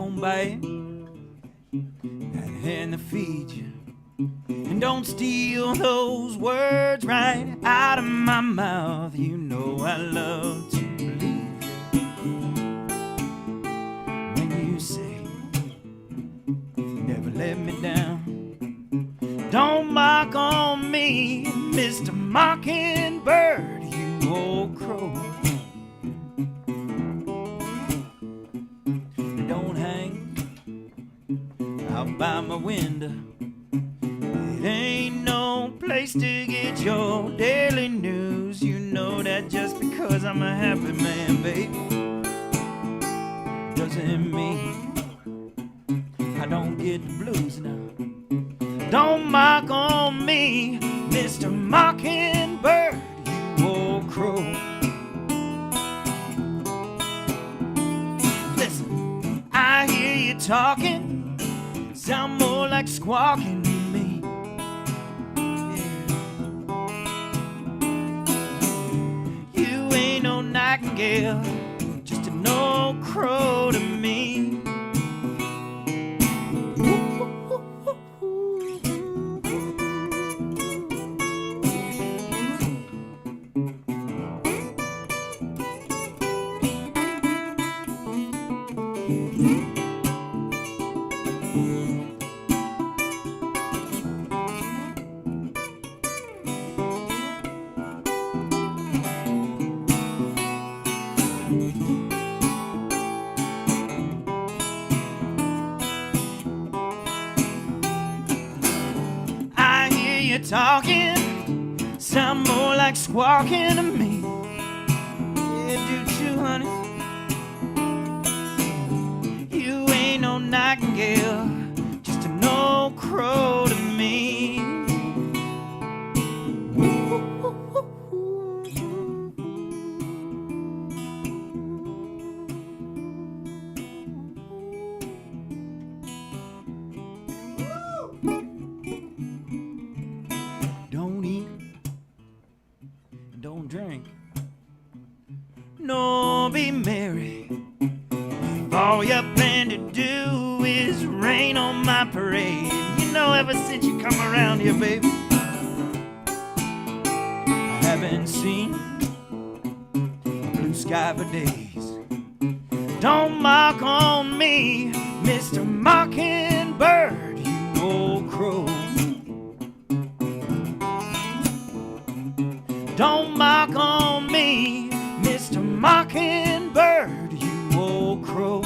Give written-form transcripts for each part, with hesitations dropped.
don't bite that hand that feeds you, and don't steal those words right out of my mouth. You know I love to believe when you say never let me down. Don't mock on me, Mr. Mockingbird, you old crow. Don't hang out by my window. It ain't no place to get your daily news. You know that just because I'm a happy man, baby, doesn't mean I don't get the blues now. Don't mock on me, Mr. Mockingbird, you old crow. Listen, I hear you talking, sound more like squawking to me. Yeah. You ain't no nightingale, just an old crow to me. Talking, sound more like squawking to me. Yeah, do you, honey? You ain't no nightingale, just an old crow to me. Drink, nor be merry. If all you plan to do is rain on my parade. You know, ever since you come around here, baby, I haven't seen a blue sky for days. Don't mock on me, Mr. Mockingbird, you old crow. Don't mock on me, Mr. Mockingbird, you old crow.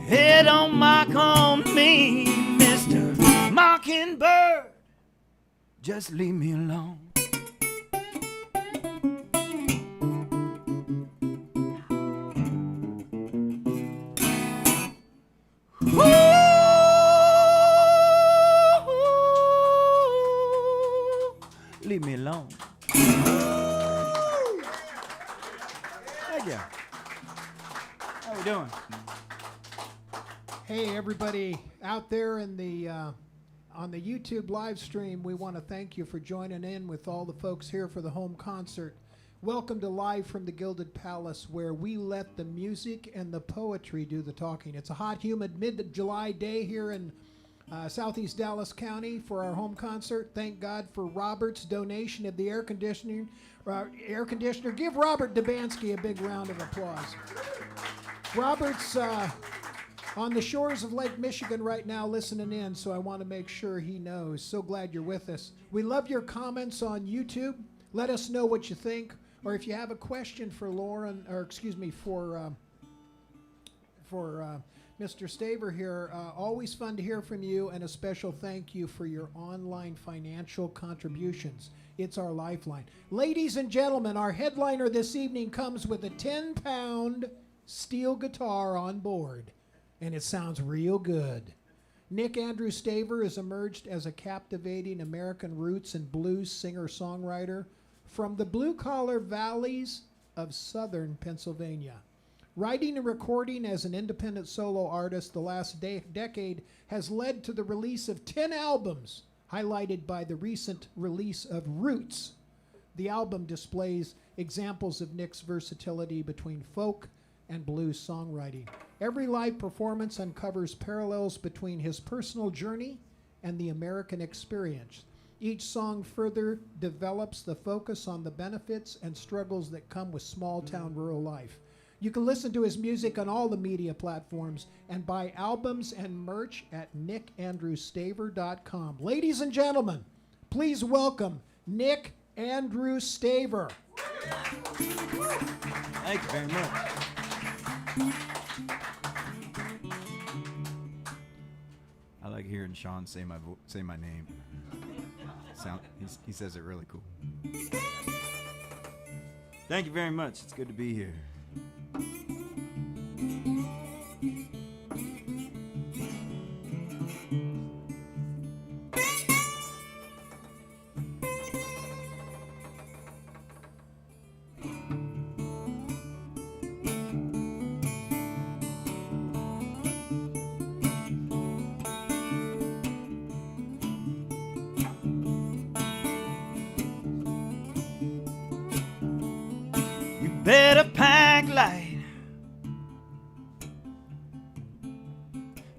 Hey, don't mock on me, Mr. Mockingbird. Just leave me alone. Leave me alone. Thank you. How we doing? Hey, everybody out there in the on the YouTube live stream, we want to thank you for joining in with all the folks here for the home concert. Welcome to Live from the Gilded Palace, where we let the music and the poetry do the talking. It's a hot, humid mid-July day here in Southeast Dallas County for our home concert. Thank God for Robert's donation of the air conditioner. Give Robert Dubansky a big round of applause. Robert's on the shores of Lake Michigan right now listening in, so I want to make sure he knows. So glad you're with us. We love your comments on YouTube. Let us know what you think, or if you have a question for Lauren, or excuse me, for Mr. Staver here. Always fun to hear from you, and a special thank you for your online financial contributions. It's our lifeline. Ladies and gentlemen, our headliner this evening comes with a 10-pound steel guitar on board, and it sounds real good. Andrew Staver has emerged as a captivating American roots and blues singer-songwriter from the blue-collar valleys of southern Pennsylvania. Writing and recording as an independent solo artist the last decade has led to the release of 10 albums, highlighted by the recent release of Roots. The album displays examples of Nick's versatility between folk, and blues songwriting. Every live performance uncovers parallels between his personal journey and the American experience. Each song further develops the focus on the benefits and struggles that come with small-town rural life. You can listen to his music on all the media platforms and buy albums and merch at nickandrewstaver.com. Ladies and gentlemen, please welcome Nick Andrew Staver. Thank you very much. I like hearing Sean say my name. He says it really cool. Thank you very much. It's good to be here. Better pack light.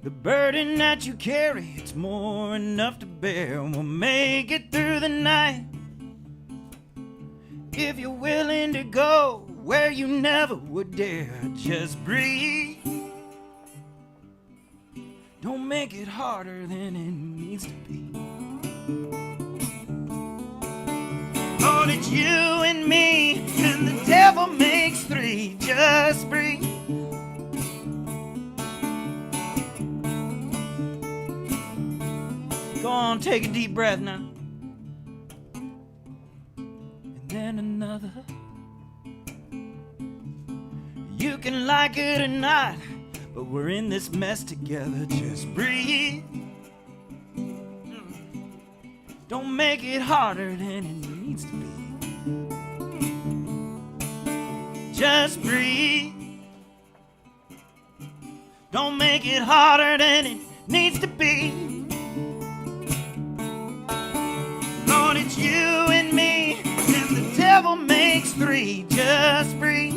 The burden that you carry, it's more enough to bear. We'll make it through the night. If you're willing to go where you never would dare, just breathe. Don't make it harder than it needs to be. Lord, it's you and me, and the devil makes three. Just breathe. Go on, take a deep breath now. And then another. You can like it or not, but we're in this mess together. Just breathe. Don't make it harder than it needs to be. Just breathe. Don't make it harder than it needs to be. Lord, it's you and me, and the devil makes three. Just breathe.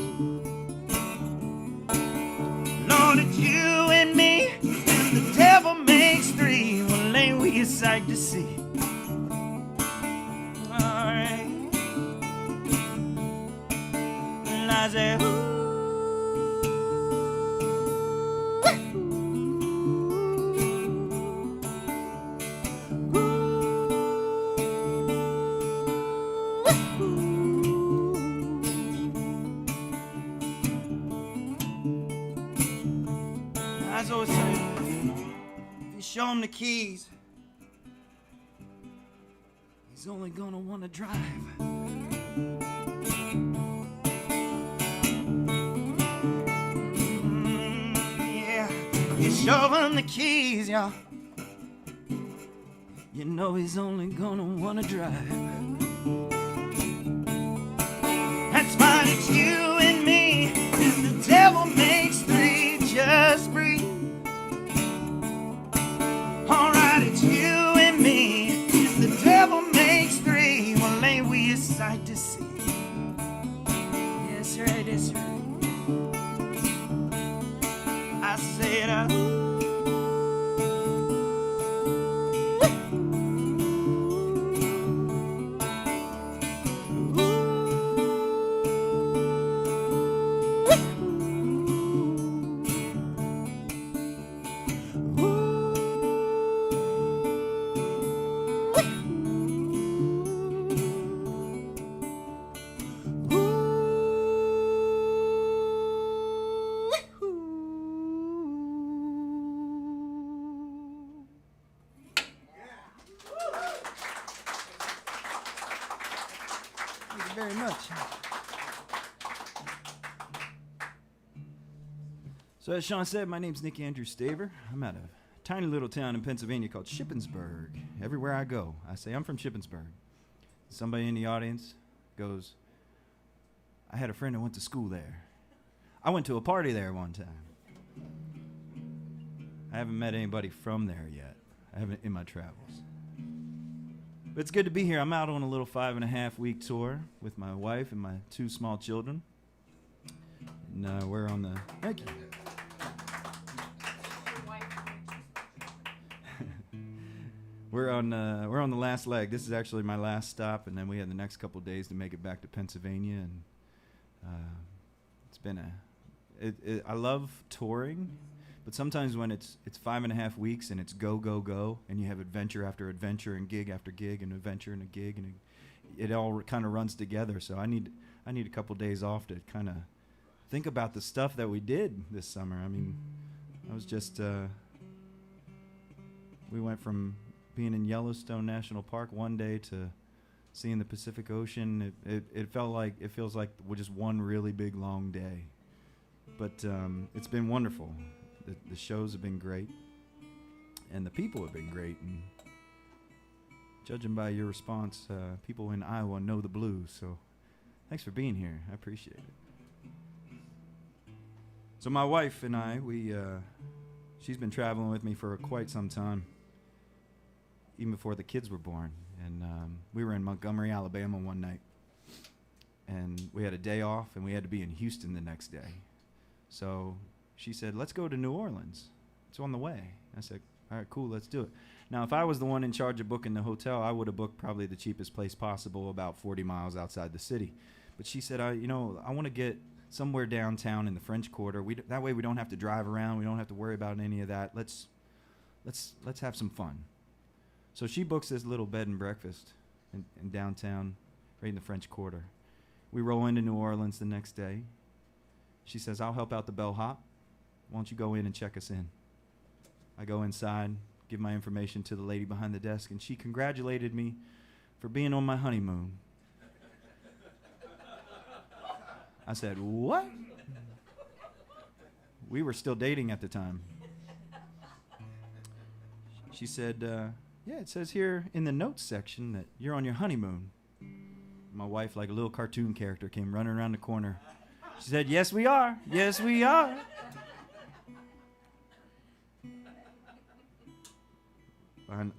Lord, it's you and me, and the devil makes three. Well, ain't we a sight to see? I said, ooh. I always say, if you show him the keys, he's only gonna wanna drive. You show him the keys, y'all. You know he's only gonna wanna drive. That's fine, it's you and me, and the devil makes three. Just breathe. Alright, it's you and me, and the devil makes three. Well, ain't we a sight to see? Yes, right, that's right. I said, Thank you very much. So as Sean said, my name's Nick Andrew Staver. I'm out of a tiny little town in Pennsylvania called Shippensburg. Everywhere I go, I say I'm from Shippensburg. Somebody in the audience goes, I had a friend who went to school there. I went to a party there one time. I haven't met anybody from there yet. I haven't in my travels. But it's good to be here. I'm out on a little 5.5-week tour with my wife and my 2 small children. And we're on the... Thank you. We're on the last leg. This is actually my last stop, and then we had the next couple days to make it back to Pennsylvania. And it's been I love touring, but sometimes when it's 5.5 weeks and it's go go go, and you have adventure after adventure and gig after gig and adventure and a gig, and it all kind of runs together. So I need a couple days off to kind of think about the stuff that we did this summer. I mean, I was just we went from being in Yellowstone National Park one day to seeing the Pacific Ocean. It feels like just one really big long day, but it's been wonderful. The shows have been great, and the people have been great. And judging by your response, people in Iowa know the blues. So thanks for being here. I appreciate it. So my wife and I, she's been traveling with me for quite some time, even before the kids were born. And we were in Montgomery, Alabama one night, and we had a day off, and we had to be in Houston the next day. So she said, let's go to New Orleans. It's on the way. I said, all right, cool, let's do it. Now, if I was the one in charge of booking the hotel, I would have booked probably the cheapest place possible, about 40 miles outside the city. But she said, I want to get somewhere downtown in the French Quarter. That way we don't have to drive around. We don't have to worry about any of that. Let's have some fun. So she books this little bed and breakfast in downtown, right in the French Quarter. We roll into New Orleans the next day. She says, I'll help out the bellhop. Why don't you go in and check us in? I go inside, give my information to the lady behind the desk, and she congratulated me for being on my honeymoon. I said, what? We were still dating at the time. She said, yeah, it says here in the notes section that you're on your honeymoon. My wife, like a little cartoon character, came running around the corner. She said, yes, we are. Yes, we are.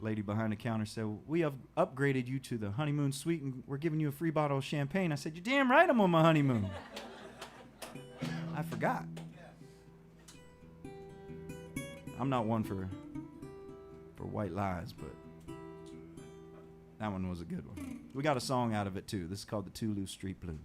Lady behind the counter said, we have upgraded you to the honeymoon suite, and we're giving you a free bottle of champagne. I said, you're damn right I'm on my honeymoon. I forgot. I'm not one for white lies, but that one was a good one. We got a song out of it, too. This is called the Toulouse Street Blues.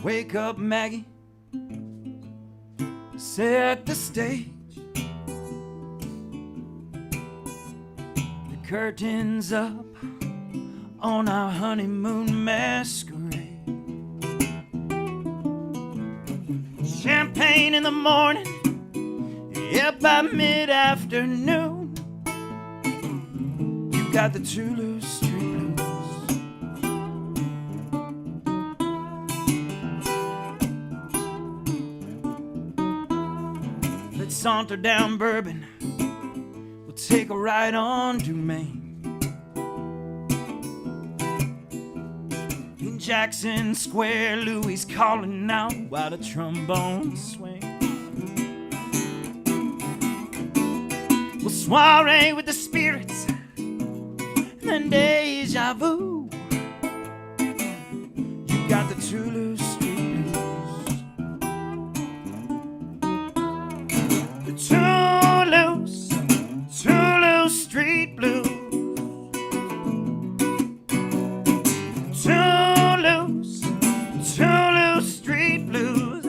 Wake up, Maggie, set the stage. The curtains up on our honeymoon masquerade. Champagne in the morning, yeah, by mid-afternoon. You got the Toulouse Street Blues. Let's saunter down Bourbon. We'll take a ride on Dumaine. In Jackson Square, Louis calling out while the trombones swing. We'll soiree with the spirits, then deja vu. You got the Toulouse Street Blues. The Toulouse Street Blues. Toulouse Street Blues.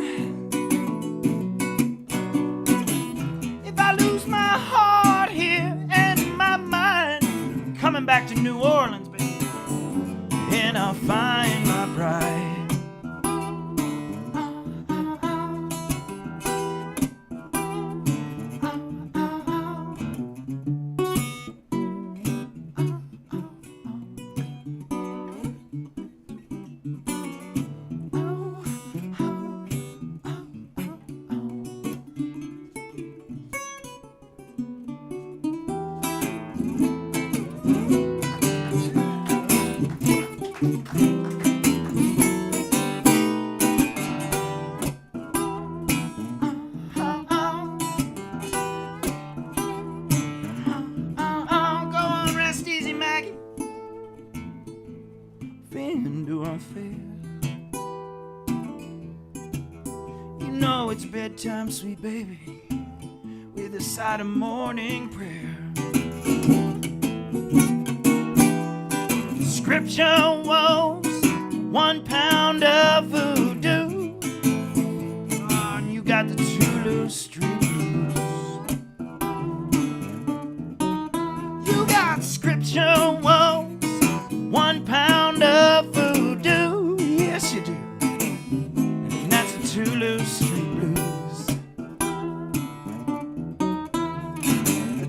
If I lose my heart here and my mind, coming back to New Orleans, baby, know it's bedtime, sweet baby, with a side of morning prayer. Scripture woes, 1 pound of voodoo. Oh, and you got the Toulouse Street blues. You got scripture woes, 1 pound of voodoo. Yes, you do. And that's the Toulouse Street blues. The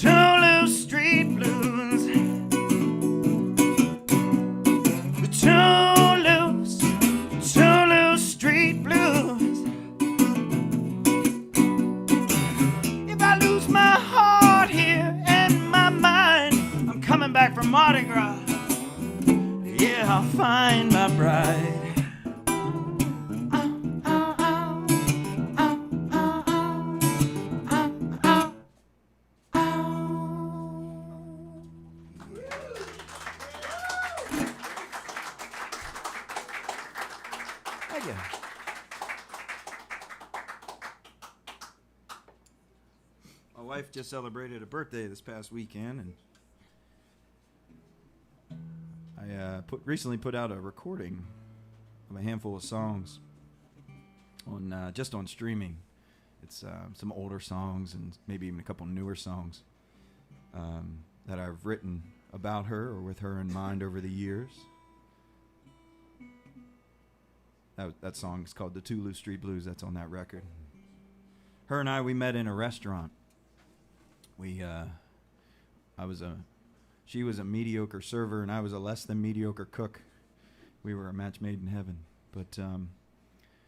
Toulouse Street blues. The Toulouse Street blues. If I lose my heart here and my mind, I'm coming back from Mardi Gras. Yeah, I'll find my bride. Thank you. My wife just celebrated a birthday this past weekend, and I recently put out a recording of a handful of songs on just on streaming. It's some older songs and maybe even a couple newer songs that I've written about her or with her in mind over the years. That song is called The Toulouse Street Blues. That's on that record. Her and we met in a restaurant. She was a mediocre server and I was a less than mediocre cook. We were a match made in heaven. But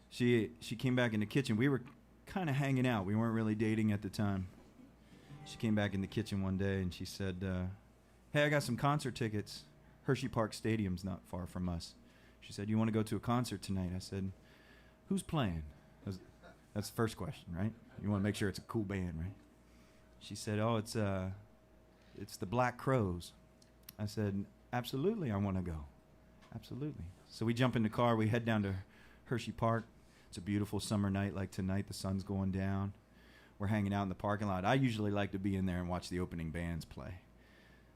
she came back in the kitchen. We were kind of hanging out. We weren't really dating at the time. She came back in the kitchen one day and she said, hey, I got some concert tickets. Hershey Park Stadium's not far from us. She said, you want to go to a concert tonight? I said, who's playing? That's the first question, right? You want to make sure it's a cool band, right? She said, oh, it's the Black Crowes. I said, absolutely, I want to go. Absolutely. So we jump in the car. We head down to Hershey Park. It's a beautiful summer night like tonight. The sun's going down. We're hanging out in the parking lot. I usually like to be in there and watch the opening bands play.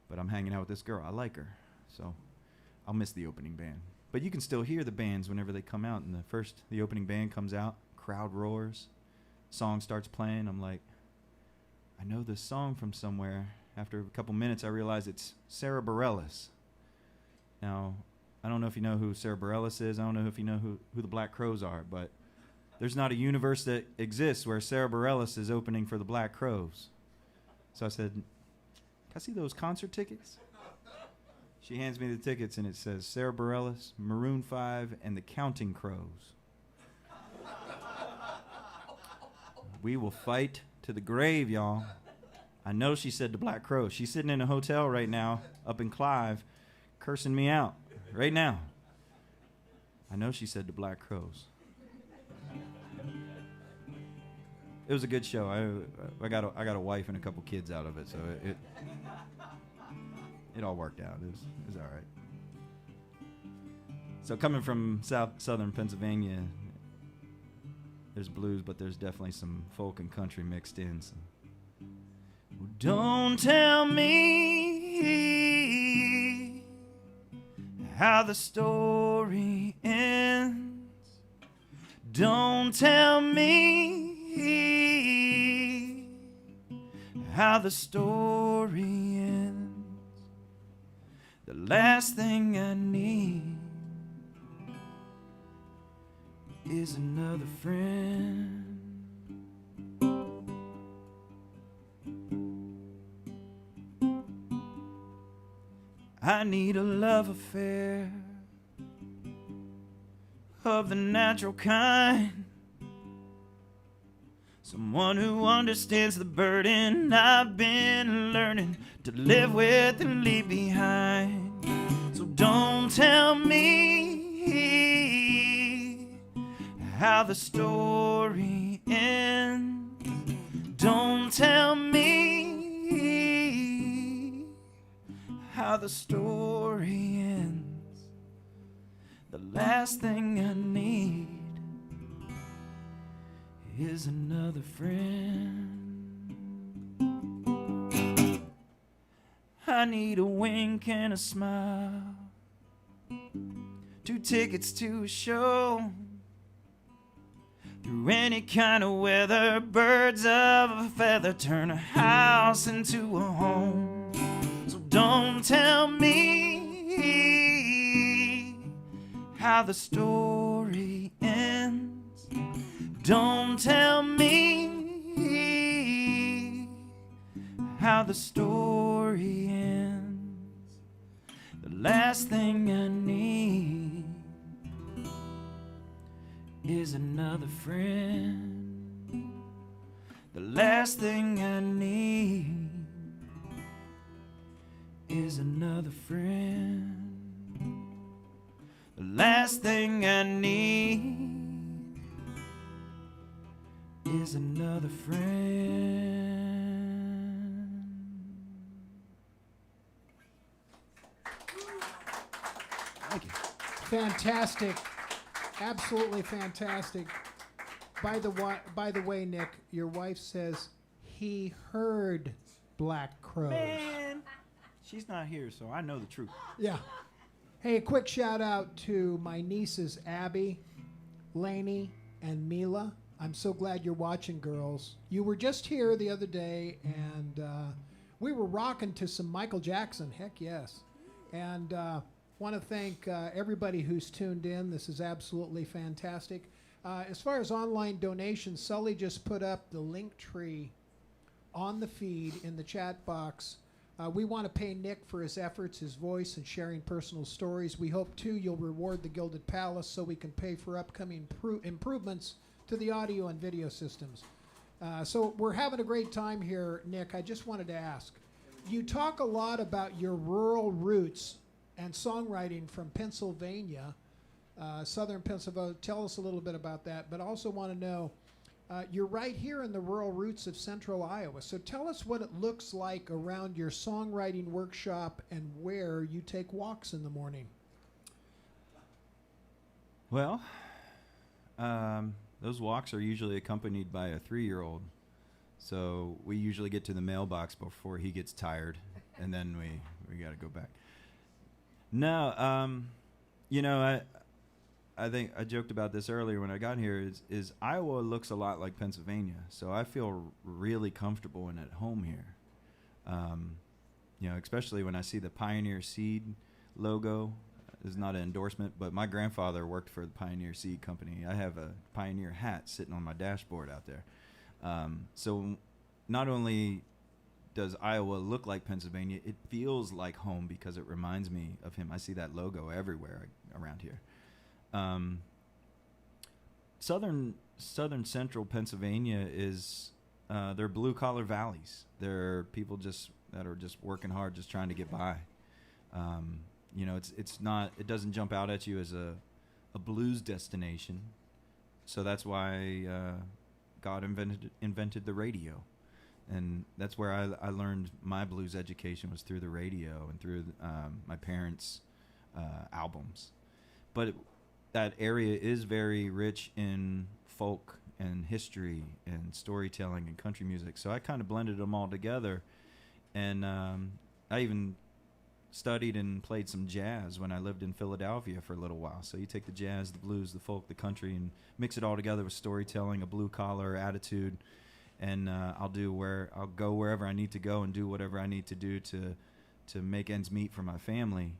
But I'm hanging out with this girl. I like her. So I'll miss the opening band. But you can still hear the bands whenever they come out. And the opening band comes out. Crowd roars. Song starts playing. I'm like, I know this song from somewhere. After a couple minutes, I realize it's Sarah Bareilles. Now, I don't know if you know who Sarah Bareilles is. I don't know if you know who the Black Crowes are, but there's not a universe that exists where Sarah Bareilles is opening for the Black Crowes. So I said, can I see those concert tickets? She hands me the tickets, and it says Sarah Bareilles, Maroon 5, and the Counting Crows. We will fight to the grave, y'all. I know she said the Black Crowes. She's sitting in a hotel right now up in Clive cursing me out right now. I know she said the Black Crowes. It was a good show. I got a wife and a couple kids out of it, so it all worked out. It was all right. So coming from southern Pennsylvania, there's blues, but there's definitely some folk and country mixed in. So. Don't tell me how the story ends. Don't tell me how the story ends. The last thing I need is another friend. I need a love affair of the natural kind. Someone who understands the burden I've been learning to live with and leave behind. So don't tell me how the story ends. Don't tell me how the story ends. The last thing I need is another friend. I need a wink and a smile, 2 tickets to a show, through any kind of weather, birds of a feather turn a house into a home. So don't tell me how the story ends. Don't tell me how the story ends. The last thing I need is another friend. The last thing I need is another friend. The last thing I need is another friend. Thank you. Fantastic. Absolutely fantastic. By the way, Nick, your wife says he heard black crows. Man, she's not here, so I know the truth. Yeah. Hey, a quick shout out to my nieces Abby, Lainey, and Mila. I'm so glad you're watching, girls. You were just here the other day, and we were rocking to some Michael Jackson. Heck yes. And want to thank everybody who's tuned in. This is absolutely fantastic. As far as online donations, Sully just put up the link tree on the feed in the chat box. We want to pay Nick for his efforts, his voice, and sharing personal stories. We hope, too, you'll reward the Gilded Palace so we can pay for upcoming improvements to the audio and video systems. So we're having a great time here, Nick. I just wanted to ask, you talk a lot about your rural roots and songwriting from Pennsylvania, southern Pennsylvania. Tell us a little bit about that, but also want to know, you're right here in the rural roots of central Iowa. So tell us what it looks like around your songwriting workshop and where you take walks in the morning. Well, those walks are usually accompanied by a 3-year-old. So we usually get to the mailbox before he gets tired, and then we got to go back. No, you know, I think I joked about this earlier when I got here, is Iowa looks a lot like Pennsylvania, so I feel really comfortable and at home here. You know, especially when I see the Pioneer Seed logo. It's not an endorsement, but my grandfather worked for the Pioneer Seed Company. I have a Pioneer hat sitting on my dashboard out there. So not only does Iowa look like Pennsylvania, it feels like home because it reminds me of him. I see that logo everywhere around here. Southern central Pennsylvania is they're blue collar valleys. They're people that are just working hard, just trying to get by. You know, it doesn't jump out at you as a blues destination. So that's why God invented the radio. And that's where I learned my blues education, was through the radio and through my parents' albums. But that area is very rich in folk and history and storytelling and country music. So I kind of blended them all together. And I even studied and played some jazz when I lived in Philadelphia for a little while. So you take the jazz, the blues, the folk, the country, and mix it all together with storytelling, a blue-collar attitude. And I'll go wherever I need to go and do whatever I need to do to make ends meet for my family.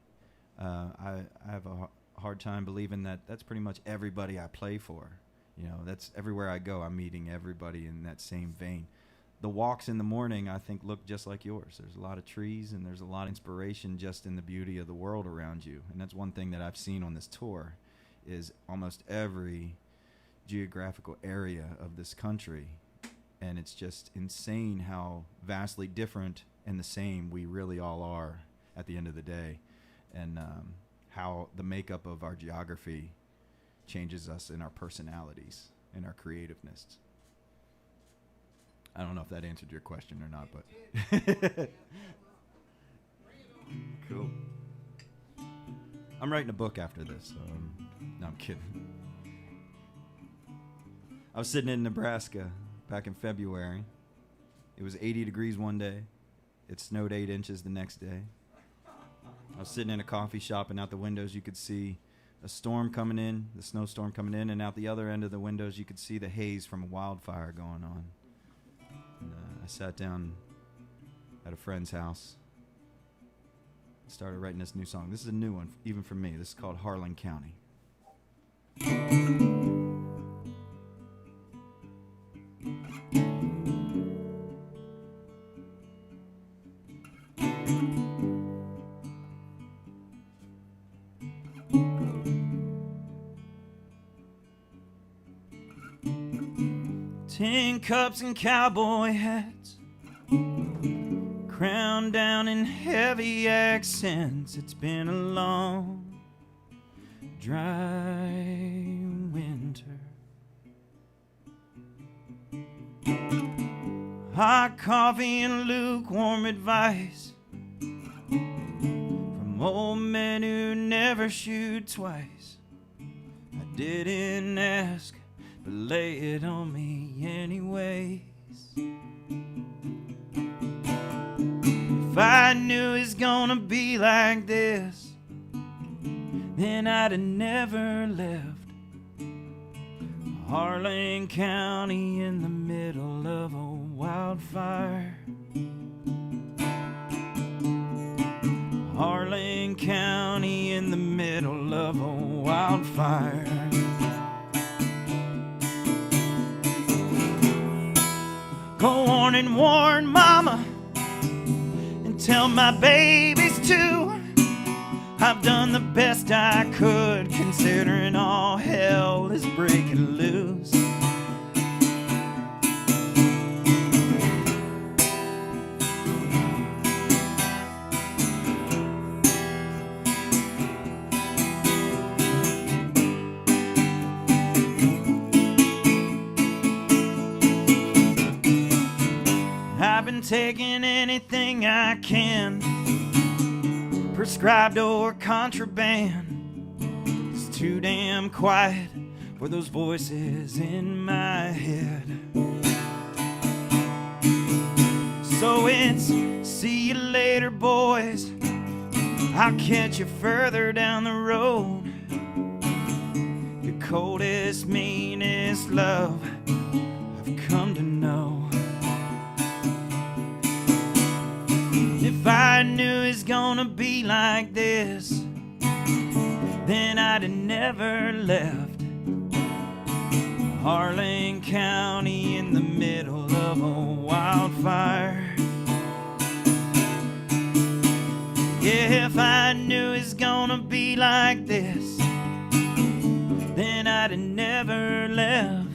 I have a hard time believing that that's pretty much everybody I play for. You know, that's everywhere I go, I'm meeting everybody in that same vein. The walks in the morning, I think, look just like yours. There's a lot of trees and there's a lot of inspiration just in the beauty of the world around you. And that's one thing that I've seen on this tour, is almost every geographical area of this country. And it's just insane how vastly different and the same we really all are at the end of the day. And how the makeup of our geography changes us in our personalities and our creativeness. I don't know if that answered your question or not, but cool. I'm writing a book after this, so no, I'm kidding. I was sitting in Nebraska back in February. It was 80 degrees one day. It snowed 8 inches the next day. I was sitting in a coffee shop, and out the windows you could see a storm coming in, the snowstorm coming in, and out the other end of the windows you could see the haze from a wildfire going on. And, I sat down at a friend's house and started writing this new song. This is a new one, even for me. This is called Harlan County. 10 cups and cowboy hats, crowned down in heavy accents. It's been a long, dry winter. Hot coffee and lukewarm advice from old men who never shoot twice. I didn't ask, but lay it on me anyways. If I knew it's gonna be like this, then I'd have never left Harlan County in the middle of a wildfire. Harlan County in the middle of a wildfire. Go on and warn mama and tell my babies too. I've done the best I could considering all hell is breaking loose. I've been taking anything I can, prescribed or contraband. It's too damn quiet for those voices in my head. So it's see you later, boys. I'll catch you further down the road. Your coldest, meanest love I've come to know. If I knew it's gonna be like this, then I'd have never left Harlan County in the middle of a wildfire. Yeah, if I knew it's gonna be like this, then I'd have never left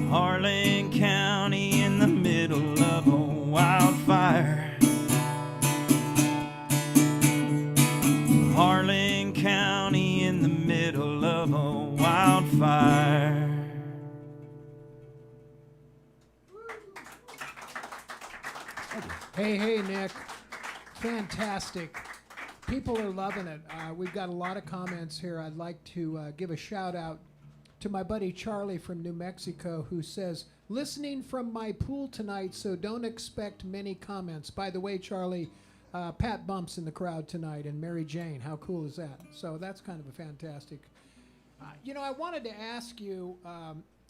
Harlan County in the middle of a wildfire. Harlan County in the middle of a wildfire. Hey, Nick. Fantastic. People are loving it. We've got a lot of comments here. I'd like to give a shout out to my buddy Charlie from New Mexico, who says, listening from my pool tonight, so don't expect many comments. By the way, Charlie, Pat Bump's in the crowd tonight, and Mary Jane. How cool is that? So that's kind of a fantastic. I wanted to ask you,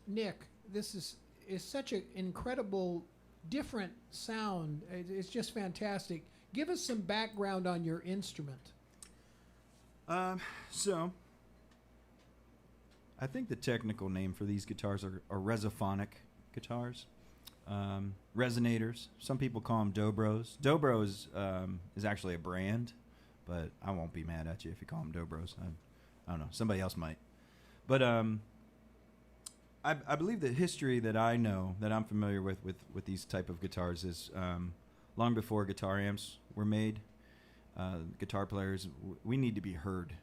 Nick, this is such an incredible, different sound. It's just fantastic. Give us some background on your instrument. So, I think the technical name for these guitars are resophonic guitars. Resonators. Some people call them dobros. Dobros is actually a brand, but I won't be mad at you if you call them dobros. I don't know. Somebody else might. But I believe the history that I know, that I'm familiar with these type of guitars is long before guitar amps were made. Guitar players, we need to be heard.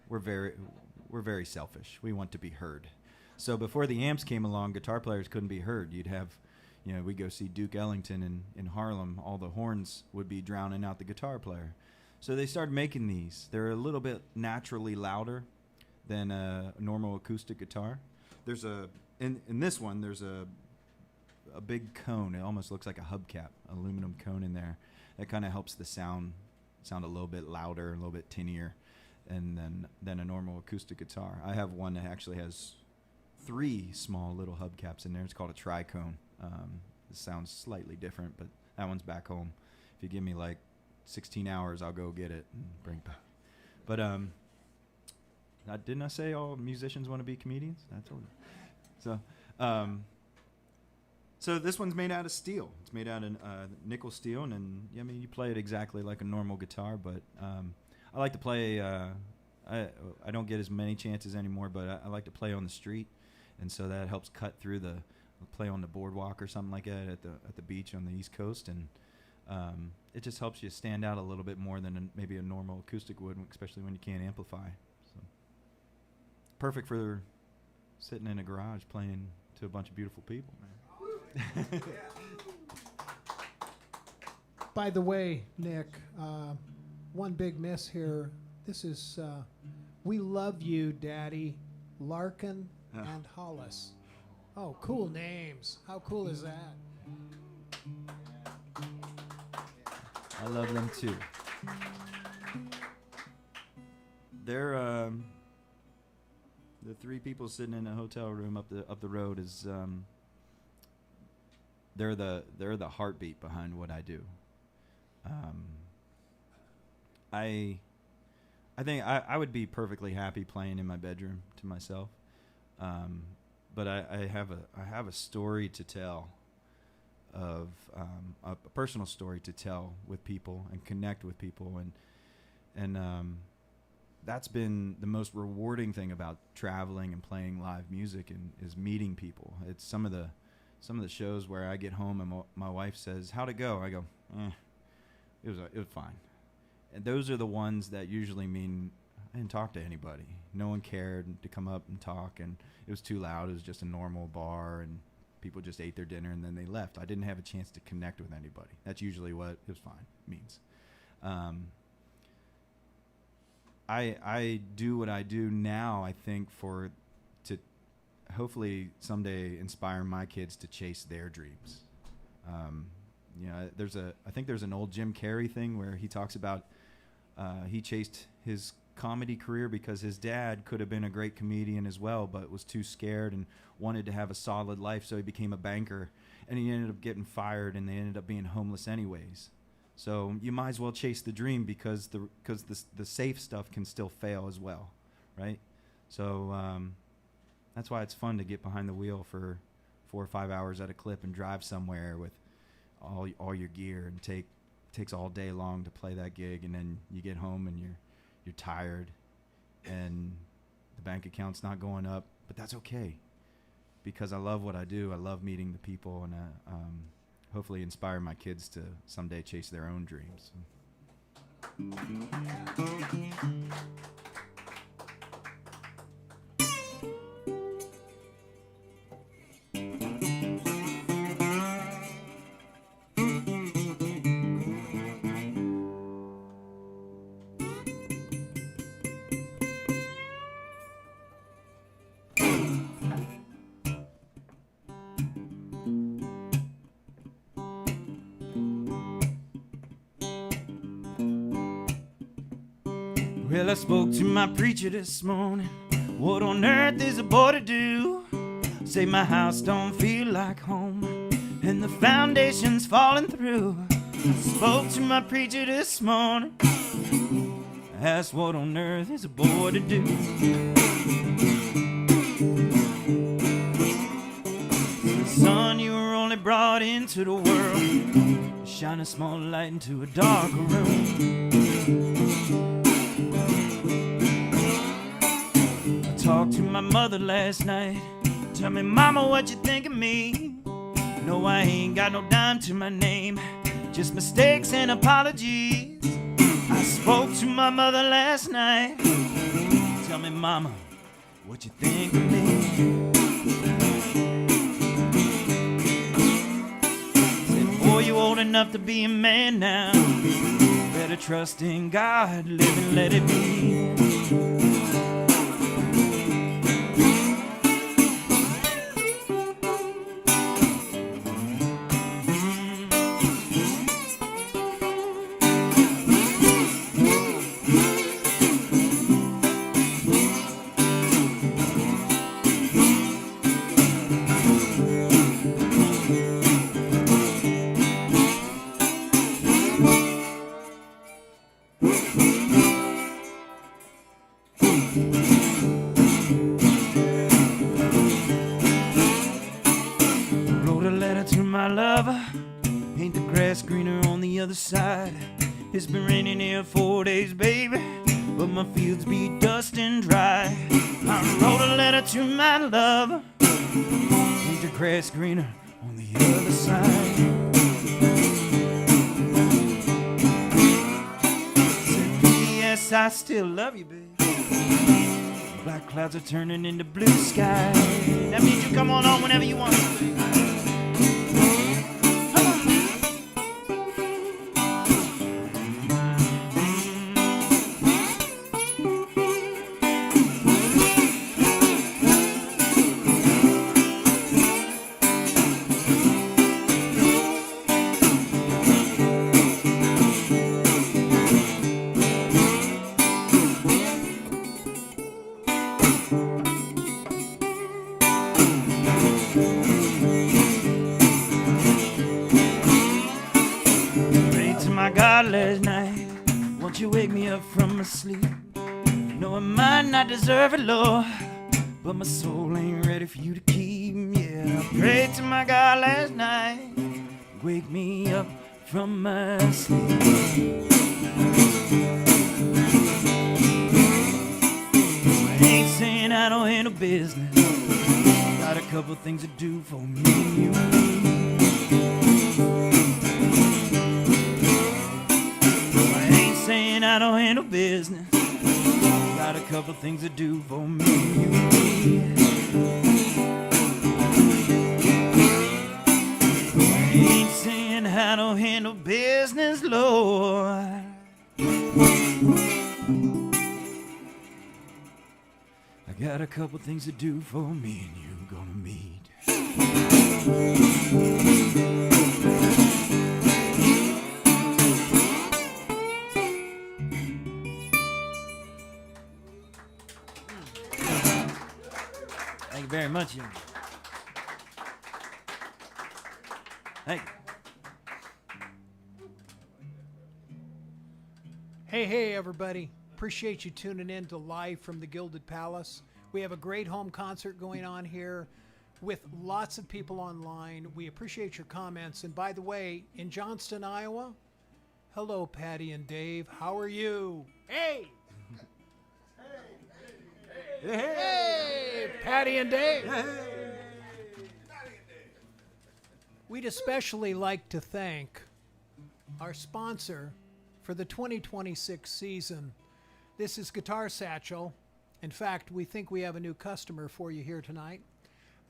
We're very selfish. We want to be heard. So before the amps came along, guitar players couldn't be heard. You'd have, we go see Duke Ellington in Harlem. All the horns would be drowning out the guitar player. So they started making these. They're a little bit naturally louder than a normal acoustic guitar. there's in this one there's a big cone. It almost looks like a hubcap, aluminum cone in there. That kind of helps the sound a little bit louder, a little bit tinnier, and than a normal acoustic guitar. I have one that actually has 3 small little hubcaps in there. It's called a tricone. It sounds slightly different, but that one's back home. If you give me like 16 hours, I'll go get it and bring it back. But didn't I say all musicians want to be comedians? I told you. So this one's made out of steel. It's made out of nickel steel, and I mean, you play it exactly like a normal guitar, but I like to play. I don't get as many chances anymore, but I like to play on the street, and so that helps cut through play on the boardwalk or something like that at the beach on the East Coast, and it just helps you stand out a little bit more than maybe a normal acoustic would, especially when you can't amplify. So perfect for sitting in a garage playing to a bunch of beautiful people, man. By the way, Nick, one big miss here. This is We Love You, Daddy, Larkin and Hollis. Oh, cool names. How cool is that? I love them too. They're the 3 people sitting in a hotel room up the road is they're the heartbeat behind what I do. I think I would be perfectly happy playing in my bedroom to myself, but I have a story to tell, of a personal story to tell with people and connect with people, and that's been the most rewarding thing about traveling and playing live music, and is meeting people. It's some of the shows where I get home and my wife says, "How'd it go?" I go, it was fine. And those are the ones that usually mean I didn't talk to anybody. No one cared to come up and talk, and it was too loud. It was just a normal bar, and people just ate their dinner and then they left. I didn't have a chance to connect with anybody. That's usually what it was fine means. I do what I do now, I think, to hopefully someday inspire my kids to chase their dreams. I think there's an old Jim Carrey thing where he talks about he chased his comedy career because his dad could have been a great comedian as well, but was too scared and wanted to have a solid life, so he became a banker, and he ended up getting fired, and they ended up being homeless anyways. So you might as well chase the dream because the safe stuff can still fail as well, right? So that's why it's fun to get behind the wheel for 4 or 5 hours at a clip and drive somewhere with all your gear, and takes all day long to play that gig, and then you get home and you're tired and the bank account's not going up, but that's okay because I love what I do. I love meeting the people, and hopefully inspire my kids to someday chase their own dreams. Well, I spoke to my preacher this morning. What on earth is a boy to do? Say my house don't feel like home, and the foundation's falling through. Spoke to my preacher this morning. Asked what on earth is a boy to do? Son, you were only brought into the world to shine a small light into a dark room. Talked to my mother last night. Tell me, mama, what you think of me? No, I ain't got no dime to my name, just mistakes and apologies. I spoke to my mother last night. Tell me, mama, what you think of me? Said, boy, you old enough to be a man now. Better trust in God, live and let it be. It's been raining here 4 days, baby, but my fields be dust and dry. I wrote a letter to my lover, paint the grass greener on the other side. Said, P.S. I still love you, baby. Black clouds are turning into blue sky. That means you come on home whenever you want. Last night, won't you wake me up from my sleep? No, I might not deserve it, Lord, but my soul ain't ready for you to keep. Yeah, I prayed to my God last night, wake me up from my sleep. I ain't saying I don't handle business, got a couple things to do for me and you. Saying I don't handle business, got a couple things to do for me and you. I ain't saying I don't handle business, Lord. I got a couple things to do for me and you gonna meet. Thank you very much. Thank you. Hey, everybody. Appreciate you tuning in to Live from the Gilded Palace. We have a great home concert going on here with lots of people online. We appreciate your comments. And by the way, in Johnston, Iowa, hello, Patty and Dave. How are you? Hey! Hey, Patty and Dave. Hey. We'd especially like to thank our sponsor for the 2026 season. This is Guitar Satchel. In fact, we think we have a new customer for you here tonight,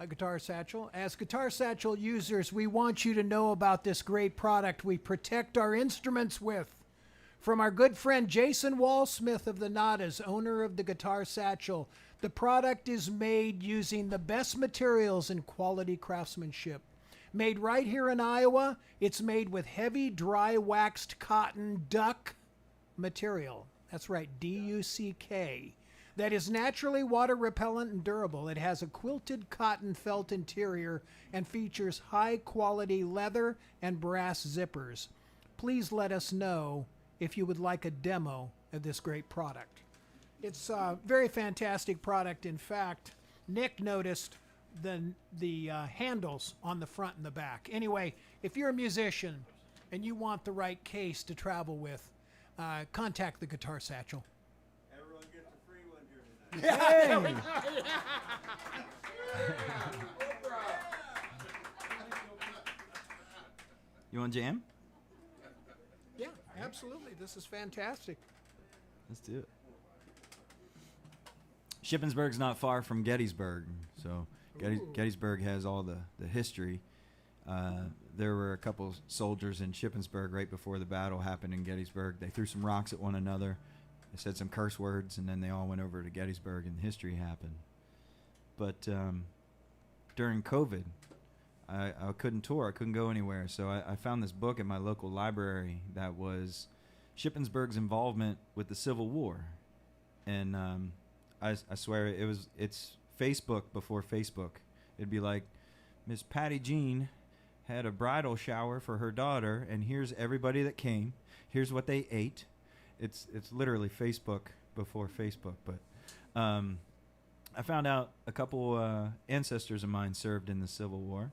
a Guitar Satchel. As Guitar Satchel users, we want you to know about this great product we protect our instruments with. From our good friend Jason Wallsmith of the Nadas, owner of the Guitar Satchel, the product is made using the best materials and quality craftsmanship. Made right here in Iowa, it's made with heavy, dry waxed cotton duck material. That's right, D-U-C-K. That is naturally water repellent and durable. It has a quilted cotton felt interior and features high quality leather and brass zippers. Please let us know if you would like a demo of this great product. It's a very fantastic product. In fact, Nick noticed the handles on the front and the back. Anyway, if you're a musician and you want the right case to travel with, contact the Guitar Satchel. Everyone gets a free one here tonight. Hey! You want jam? Yeah, absolutely. This is fantastic. Let's do it. Shippensburg's not far from Gettysburg, so Gettysburg has all the history. There were a couple soldiers in Shippensburg right before the battle happened in Gettysburg. They threw some rocks at one another. They said some curse words, and then they all went over to Gettysburg, and history happened. But during COVID, I couldn't tour. I couldn't go anywhere. So I found this book in my local library that was Shippensburg's involvement with the Civil War. And I swear it's Facebook before Facebook. It'd be like, Miss Patty Jean had a bridal shower for her daughter, and here's everybody that came. Here's what they ate. It's literally Facebook before Facebook. But I found out a couple ancestors of mine served in the Civil War.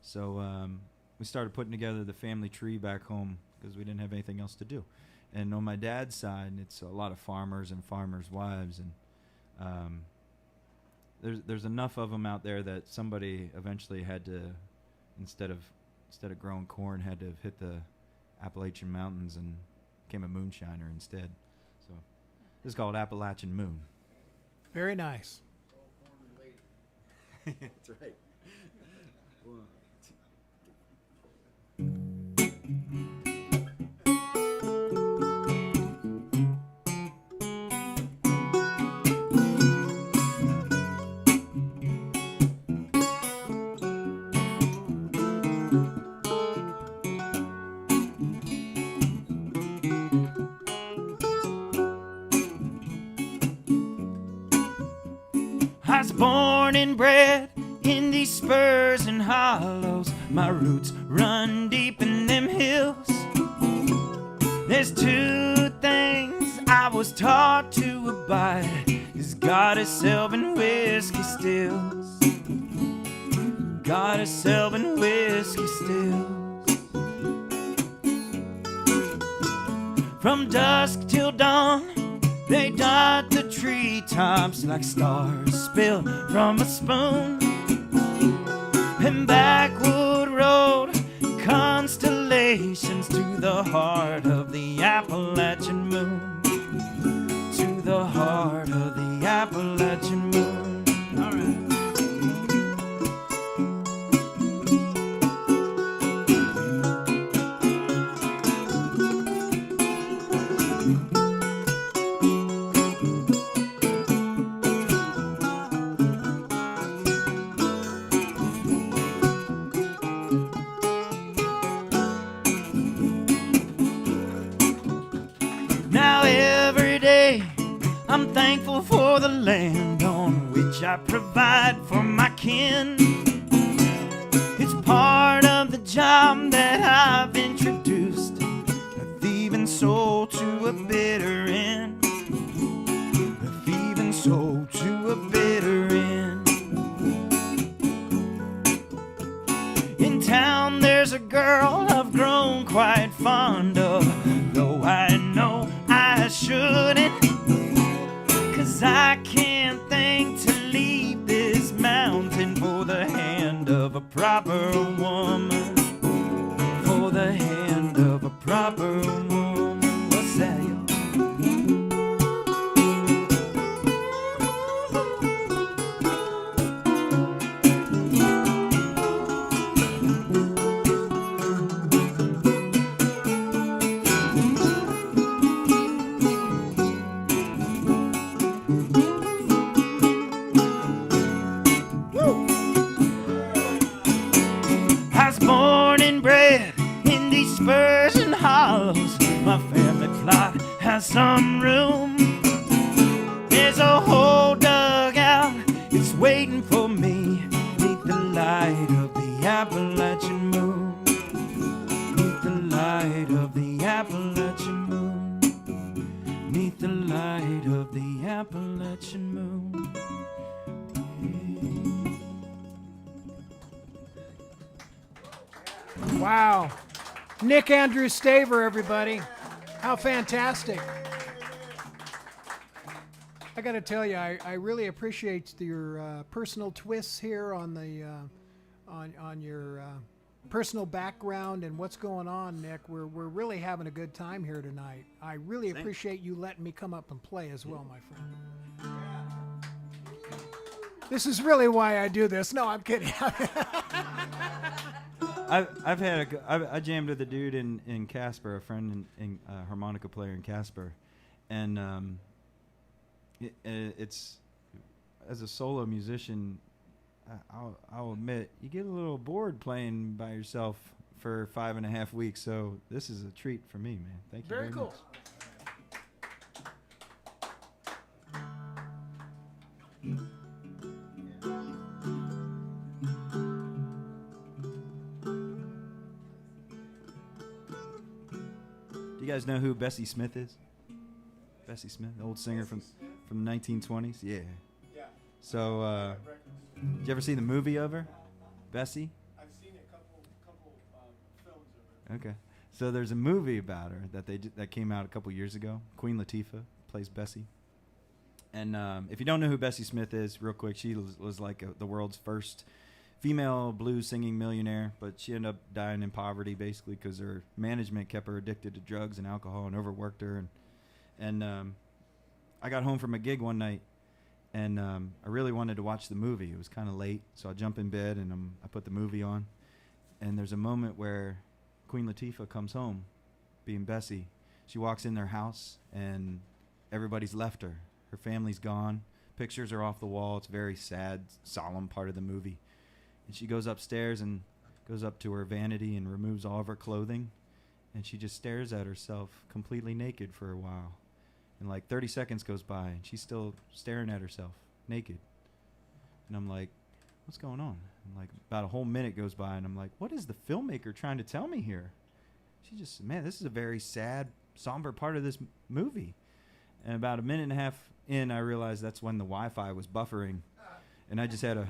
So we started putting together the family tree back home because we didn't have anything else to do. And on my dad's side, it's a lot of farmers and farmers' wives, and there's enough of them out there that somebody eventually had to, instead of growing corn, had to have hit the Appalachian Mountains and became a moonshiner instead. So this is called Appalachian Moon. Very nice. That's right. I was born and bred in these spurs and hollows. My roots run deep in them hills. There's two things I was taught to abide: is goddess, and whiskey stills. Goddess, and whiskey stills. From dusk till dawn, they dot the treetops like stars spilled from a spoon. And backwood road constellations to the heart of the Appalachian moon. To the heart of the Appalachian moon. All right. Now every day I'm thankful for the land on which I provide for my kin. It's part of the job that I've introduced, a thieving soul to a bitter end. A thieving soul to a bitter end. In town there's a girl I've grown quite fond of, though I know I shouldn't, 'cause I can't think to leave this mountain for the hand of a proper woman. For the hand of a proper woman. What's that, y'all? Born and bred in these spurs and hollows. My family plot has some room. There's a whole dugout, it's waiting for me, neath the light of the Appalachian moon. Neath the light of the Appalachian moon. Neath the light of the Appalachian moon. Wow. Nick Andrew Staver, everybody. How fantastic. I got to tell you, I really appreciate your personal twists here on the on your personal background and what's going on, Nick. We're really having a good time here tonight. I really appreciate you letting me come up and play as well, my friend. This is really why I do this. No, I'm kidding. I jammed with a dude in Casper, a friend in harmonica player in Casper, and it's, as a solo musician, I'll admit you get a little bored playing by yourself for 5.5 weeks. So this is a treat for me, man. Thank you very cool. much. Do you guys know who Bessie Smith is? Bessie Smith, the old singer from the 1920s? Yeah. Yeah. So, did you ever see the movie of her? Bessie? I've seen a couple films of her. Okay. So there's a movie about her that came out a couple years ago. Queen Latifah plays Bessie. And if you don't know who Bessie Smith is, real quick, she was like the world's first female blues singing millionaire, but she ended up dying in poverty basically because her management kept her addicted to drugs and alcohol and overworked her. And I got home from a gig one night, and I really wanted to watch the movie. It was kind of late, so I jump in bed and I put the movie on. And there's a moment where Queen Latifah comes home, being Bessie. She walks in their house, and everybody's left her. Her family's gone. Pictures are off the wall. It's a very sad, solemn part of the movie. And she goes upstairs and goes up to her vanity and removes all of her clothing. And she just stares at herself completely naked for a while. And like 30 seconds goes by, and she's still staring at herself naked. And I'm like, what's going on? And like about a whole minute goes by, and I'm like, what is the filmmaker trying to tell me here? She just, man, this is a very sad, somber part of this movie. And about a minute and a half in, I realized that's when the Wi-Fi was buffering. And I just had a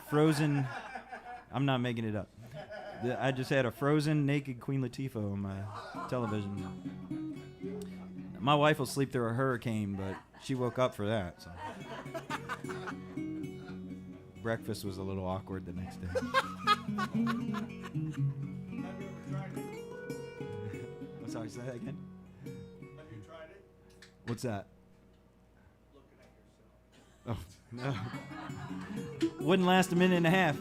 frozen, I'm not making it up. I just had a frozen naked Queen Latifah on my television. My wife will sleep through a hurricane, but she woke up for that. So. Breakfast was a little awkward the next day. Have you ever tried it? I'm sorry, say that again? Have you tried it? What's that? Looking at yourself. Oh, no. Wouldn't last a minute and a half.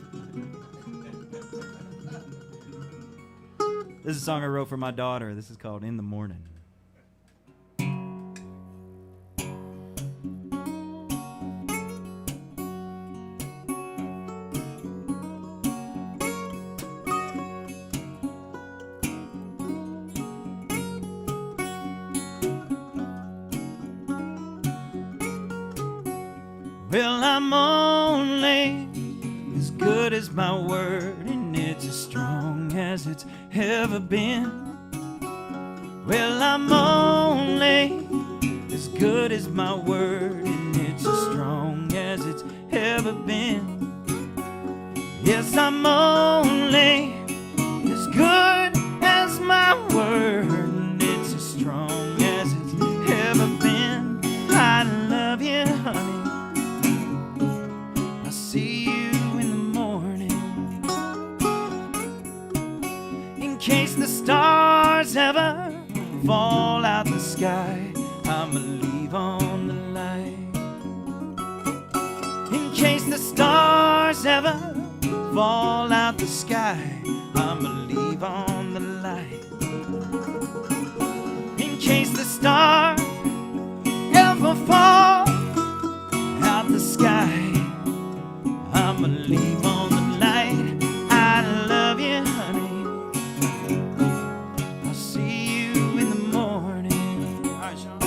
This is a song I wrote for my daughter. This is called In the Morning. Well, I'm only as good as my word, and it's as strong as it's ever been. Well, I'm only as good as my word, and it's as strong as it's ever been. Yes, I'm only as good as my word, and it's as strong as it's ever been. I love you, honey. See you in the morning. In case the stars ever fall out the sky, I'ma leave on the light. In case the stars ever fall out the sky, I'ma leave on the light. In case the stars ever fall out the sky, I'ma leave on the light. I love you, honey. I'll see you in the morning. All right, Sean.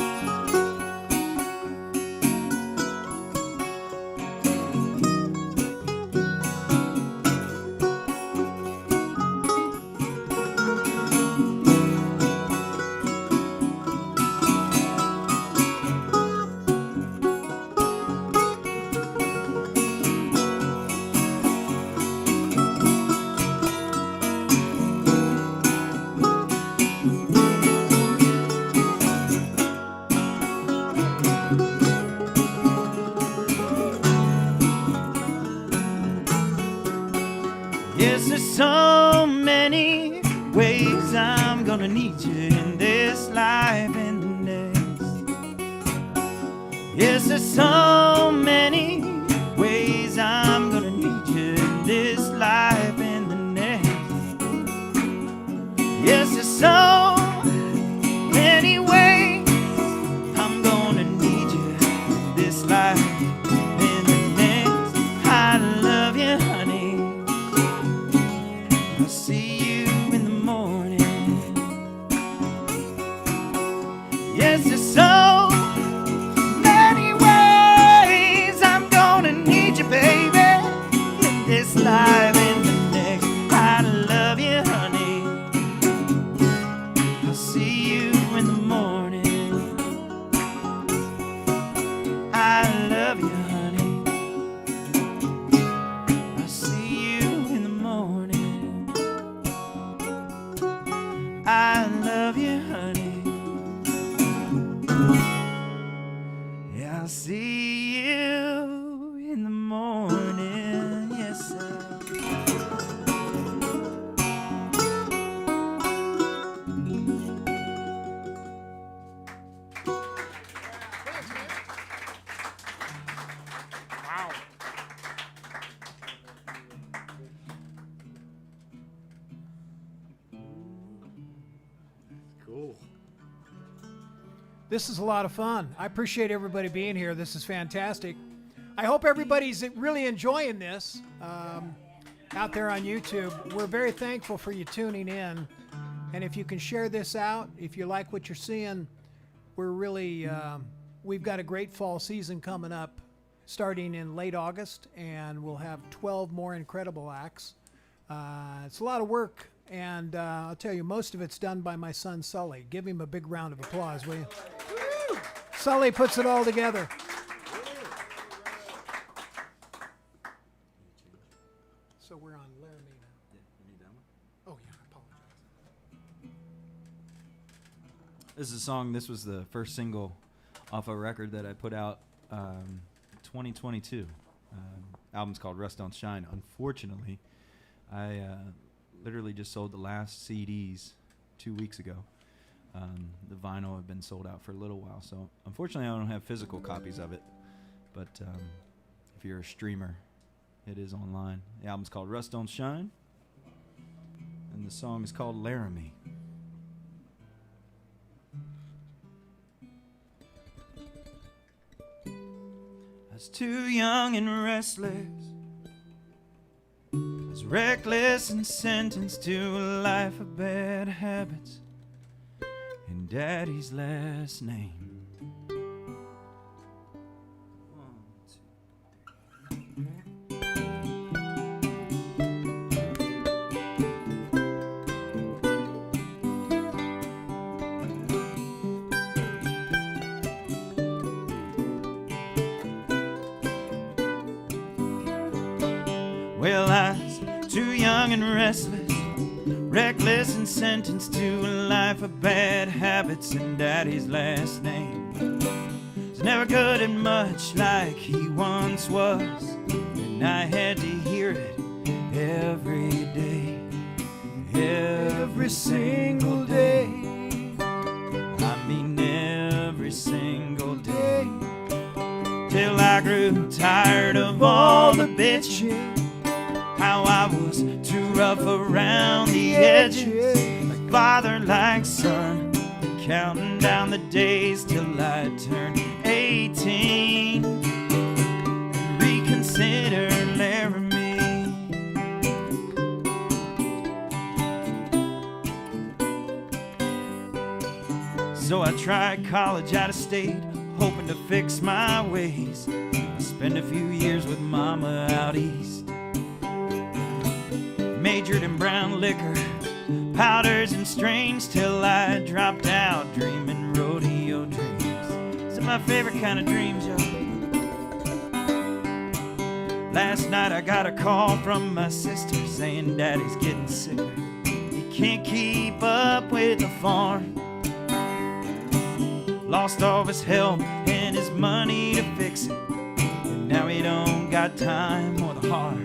Yes, there's so many ways I'm gonna need you in this life and the next. Yes, there's so many ways I'm gonna need you in this life and the next. Yes, there's so many ways I'm gonna need you in this life and the next. I love you, honey. I'll see you in the morning. Yes, there's so many ways Cool. This is a lot of fun. I appreciate everybody being here. This is fantastic. I hope everybody's really enjoying this out there on YouTube. We're very thankful for you tuning in. And if you can share this out, if you like what you're seeing, we're really, we've got a great fall season coming up starting in late August, and we'll have 12 more incredible acts. It's a lot of work, and I'll tell you, most of it's done by my son, Sully. Give him a big round of applause, will you? Sully puts it all together. So we're on Laramie now. Oh, yeah, I apologize. This is a song, this was the first single off a record that I put out 2022. Album's called Rust Don't Shine. Unfortunately, I literally just sold the last CDs 2 weeks ago. The vinyl have been sold out for a little while, so unfortunately I don't have physical copies of it. But if you're a streamer, it is online. The album's called Rust Don't Shine, and the song is called Laramie. I was too young and restless, I was reckless and sentenced to a life of bad habits and Daddy's last name. Well, I was too young and restless, reckless and sentenced to a life of bad habits and Daddy's last name. Was never good at much like he once was, and I had to hear it every day, every single day. I mean every single day, till I grew tired of all the bitching, how I was too rough around the edges, like father, like son, counting down the days till I turned 18 and reconsider Laramie. So I tried college out of state, hoping to fix my ways. I spent a few years with mama out east, majored in brown liquor, powders and strains, till I dropped out dreaming rodeo dreams. It's my favorite kind of dreams, y'all. Last night I got a call from my sister saying Daddy's getting sicker. He can't keep up with the farm. Lost all his help and his money to fix it, and now he don't got time or the heart.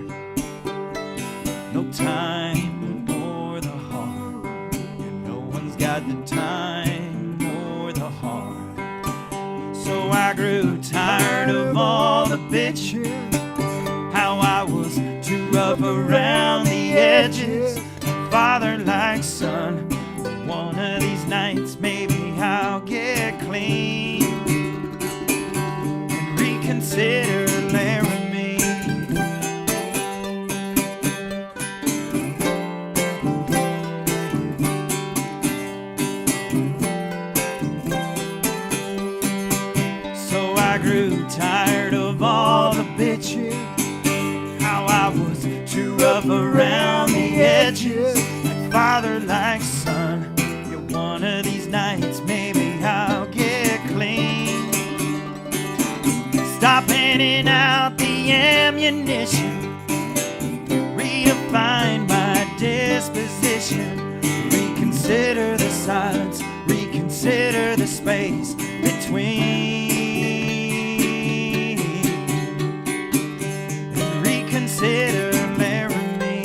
No time or the heart, and no one's got the time or the heart. So I grew tired of all the bitching, how I was too rough around the edges, father like son. One of these nights maybe I'll get clean and reconsider Laramie. I grew tired of all the bitching, how I was too rough around the edges, like father, like son. Yeah, one of these nights maybe I'll get clean, stop handing out the ammunition, redefine my disposition, reconsider the silence, reconsider the space between. Consider Laramie.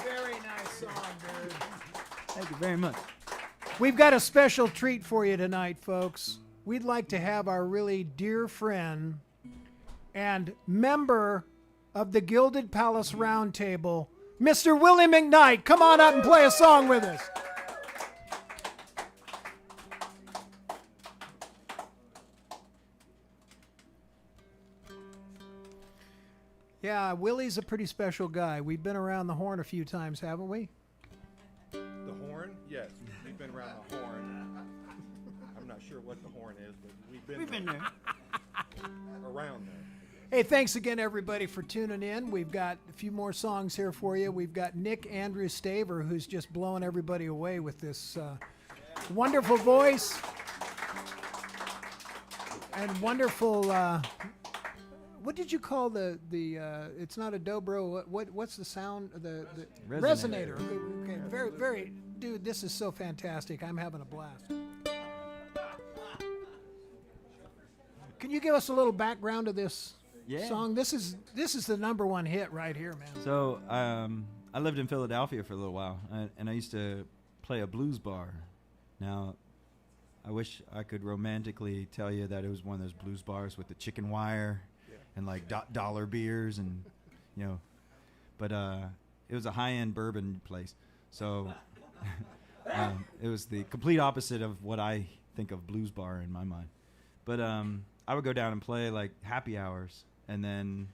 Very got a special treat for you tonight, folks. We'd like to have our really dear friend and member of the Gilded Palace Roundtable, Mr. Willie McKnight. Come on up and play a song with us. Yeah, Willie's a pretty special guy. We've been around the horn a few times, haven't we? The horn? Yes, we've been around the horn. I'm not sure what the horn is, but we've been there. around there. Hey, thanks again, everybody, for tuning in. We've got a few more songs here for you. We've got Andrew Staver, who's just blowing everybody away with this wonderful voice and wonderful. What did you call the? It's not a dobro. What's the sound? The resonator. Okay, very, very, dude. This is so fantastic. I'm having a blast. Can you give us a little background of this song? This is the #1 hit right here, man. So I lived in Philadelphia for a little while, and I used to play a blues bar. Now, I wish I could romantically tell you that it was one of those blues bars with the chicken wire and like dollar beers and but it was a high-end bourbon place. So it was the complete opposite of what I think of blues bar in my mind. But I would go down and play like happy hours, and then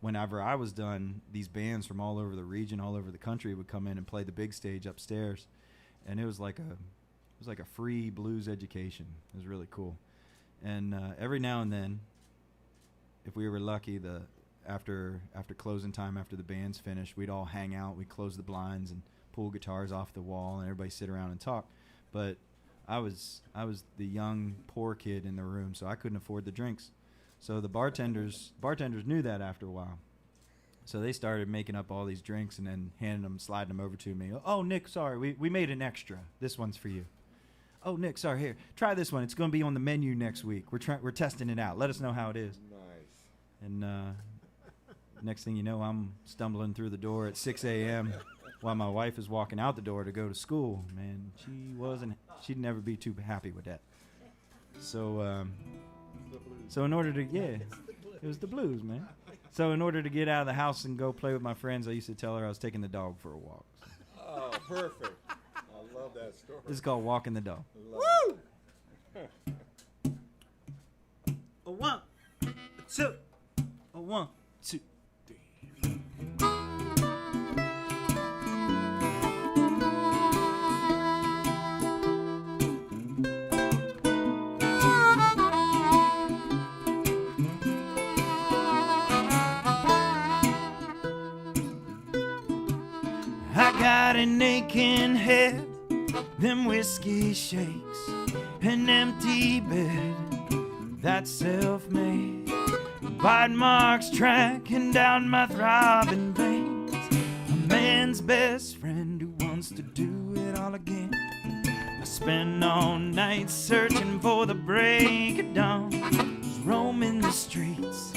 whenever I was done, these bands from all over the region, all over the country would come in and play the big stage upstairs, and it was like a free blues education. It was really cool. And every now and then, if we were lucky, after closing time, after the band's finished, we'd all hang out. We'd close the blinds and pull guitars off the wall, and everybody sit around and talk. But I was the young poor kid in the room, so I couldn't afford the drinks. So the bartenders knew that after a while. So they started making up all these drinks and then sliding them over to me. Oh, Nick, sorry, we made an extra. This one's for you. Oh, Nick, sorry, here, try this one. It's going to be on the menu next week. We're testing it out. Let us know how it is. Nice. And next thing you know, I'm stumbling through the door at 6 a.m. while my wife is walking out the door to go to school. Man, she'd never be too happy with that. So in order to, it was the blues, man. So in order to get out of the house and go play with my friends, I used to tell her I was taking the dog for a walk. Oh, perfect. I love that story. This is called Walking the Dog. Woo! A 1, a 2, a 1, 2, 3. I got an aching head, them whiskey shakes, an empty bed that's self-made, bite marks tracking down my throbbing veins, a man's best friend who wants to do it all again. I spend all night searching for the break of dawn, just roaming the streets,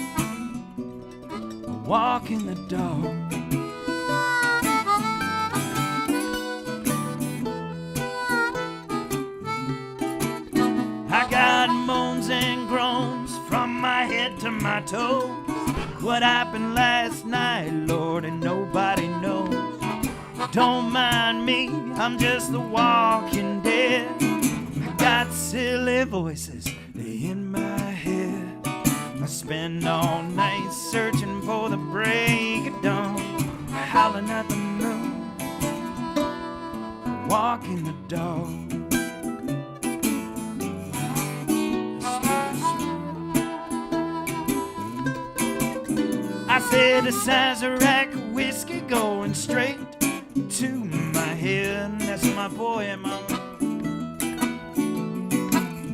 walking the dog. I got moans and groans from my head to my toes. What happened last night, Lord, and nobody knows. Don't mind me, I'm just the walking dead. I got silly voices, they in my head. I spend all night searching for the break of dawn, howling at the moon, walking the dog. I said a Sazerac of whiskey going straight to my head, and that's my boy and mama.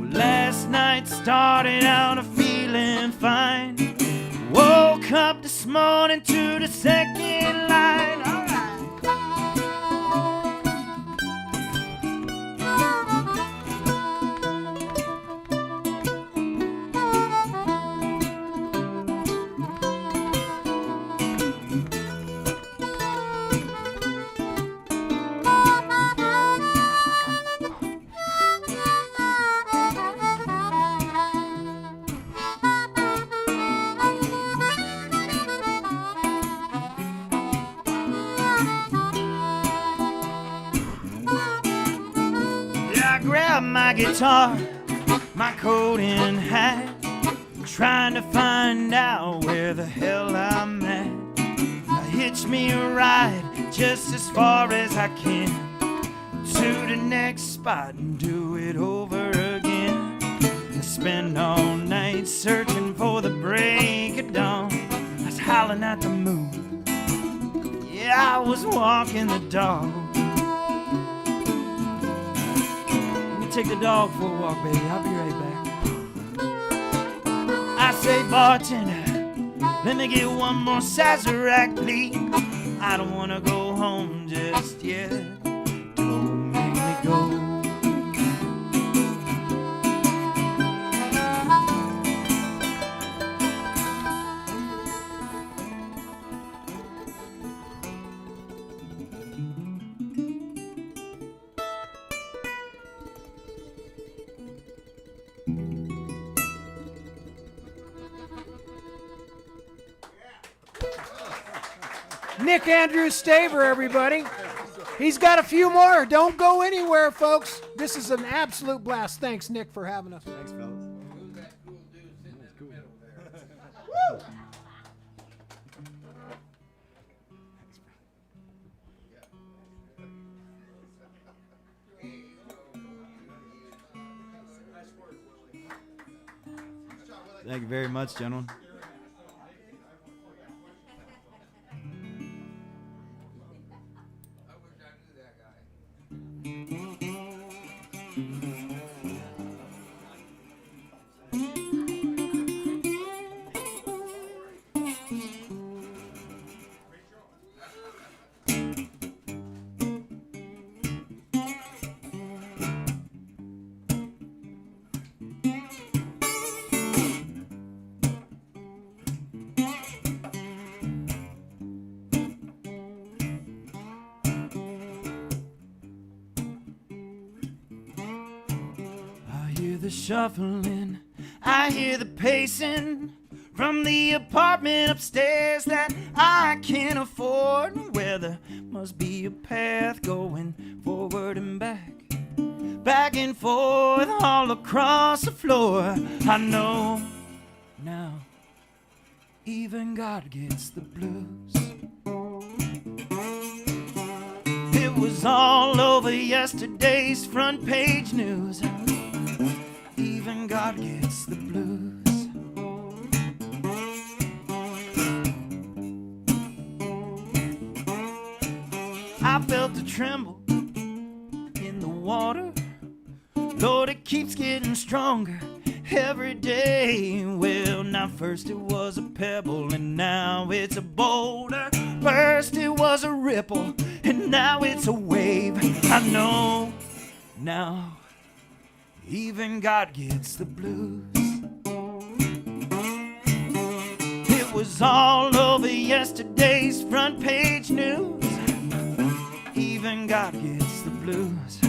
Well, last night started out a feeling fine, woke up this morning to the second line. All right. guitar, my coat and hat, trying to find out where the hell I'm at. I hitch me a ride just as far as I can to the next spot and do it over again. I spend all night searching for the break of dawn. I was howling at the moon, yeah, I was walking the dog. Let me take the dog for a walk, baby, I'll be right back. I say, bartender, let me get one more Sazerac, please. I don't wanna go home just yet. Don't make me go. Nick Andrew Staver, everybody. He's got a few more. Don't go anywhere, folks. This is an absolute blast. Thanks, Nick, for having us. Thanks, fellas. Who's that cool dude sitting in the middle there? Woo! Thank you very much, gentlemen. I wish I knew that guy. I hear the shuffling, I hear the pacing from the apartment upstairs that I can't afford, where there must be a path going forward and back and forth all across the floor. I know now, even God gets the blues. It was all over yesterday's front page news. Even God gets the blues. I felt a tremble in the water. Lord, it keeps getting stronger every day. Well, now first it was a pebble and now it's a boulder. First it was a ripple and now it's a wave. I know now, even God gets the blues. It was all over yesterday's front page news. Even God gets the blues.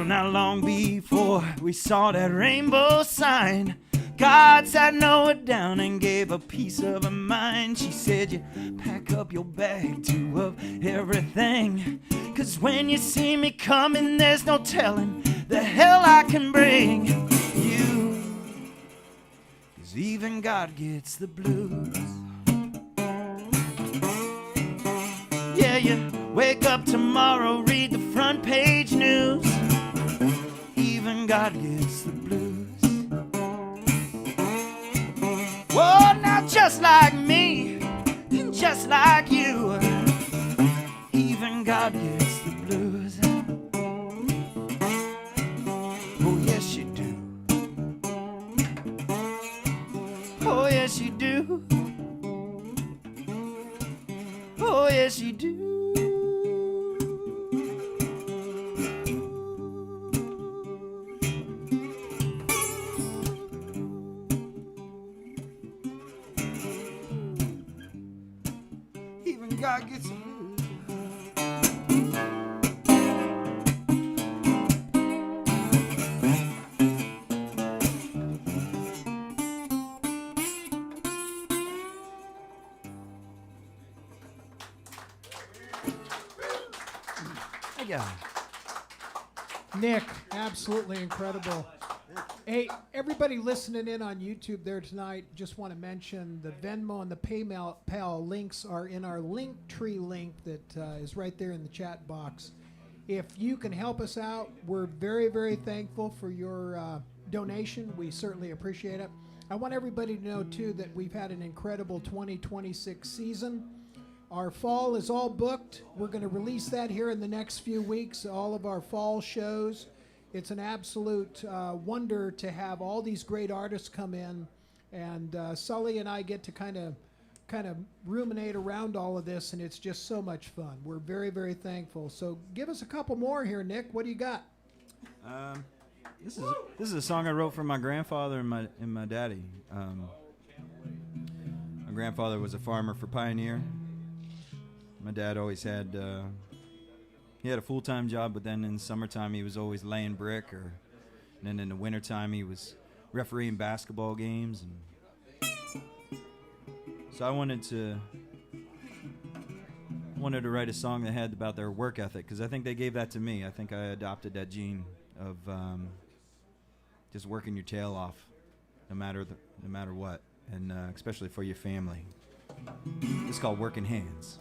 Not long before we saw that rainbow sign, God sat Noah down and gave a piece of her mind. She said, you pack up your bag, two of everything, 'cause when you see me coming, there's no telling the hell I can bring you. 'Cause even God gets the blues. Yeah, you wake up tomorrow, read the front page news. Even God gets the blues. Whoa, now just like me, and just like you, even God gets the blues. Oh, yes, you do. Oh, yes, you do. Oh, yes, you do. and God gets some. Yeah. Nick, absolutely incredible. Hey, everybody listening in on YouTube there tonight, just want to mention the Venmo and the PayPal links are in our link tree link that is right there in the chat box. If you can help us out, we're very, very thankful for your donation. We certainly appreciate it. I want everybody to know, too, that we've had an incredible 2026 season. Our fall is all booked. We're going to release that here in the next few weeks, all of our fall shows. It's an absolute wonder to have all these great artists come in, and Sully and I get to kind of ruminate around all of this, and it's just so much fun. We're very, very thankful. So give us a couple more here, Nick. What do you got? This is a song I wrote for my grandfather and my daddy. My grandfather was a farmer for Pioneer. My dad always had he had a full-time job, but then in the summertime he was always laying brick, and then in the wintertime he was refereeing basketball games. And so I wanted to write a song that had about their work ethic, because I think they gave that to me. I think I adopted that gene of just working your tail off, no matter what, and especially for your family. It's called Working Hands.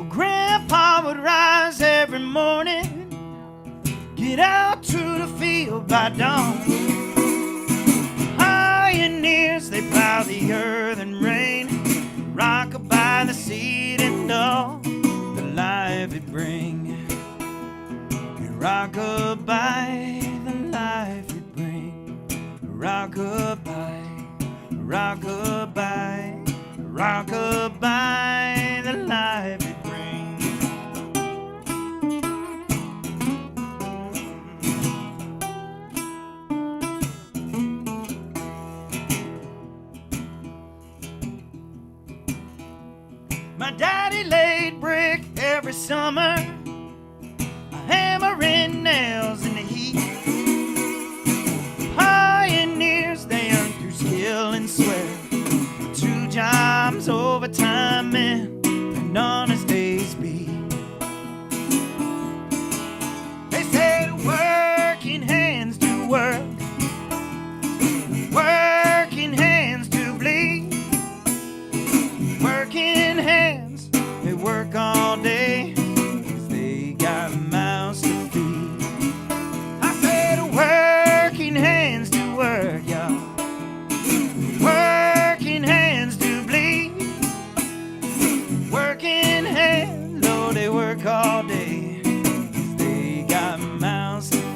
Grandpa would rise every morning, get out to the field by dawn. Pioneers, they plow the earth and rain, rock-a-bye the seed and all the life it bring. Rock-a-bye the life it bring. Rock-a-bye, rock-a-bye, rock-a-bye the life it bring. My daddy laid brick every summer, hammering nails in the heat. Pioneers, they earned through skill and sweat, 2 jobs, overtime, and honest days be. They say the working hands do work, working hands do bleed. Working hands, they work all day, 'cause they got mouths to feed. I said working hands do work, y'all. Working hands do bleed. Working hands, Lord, they work all day, 'cause they got mouths to feed.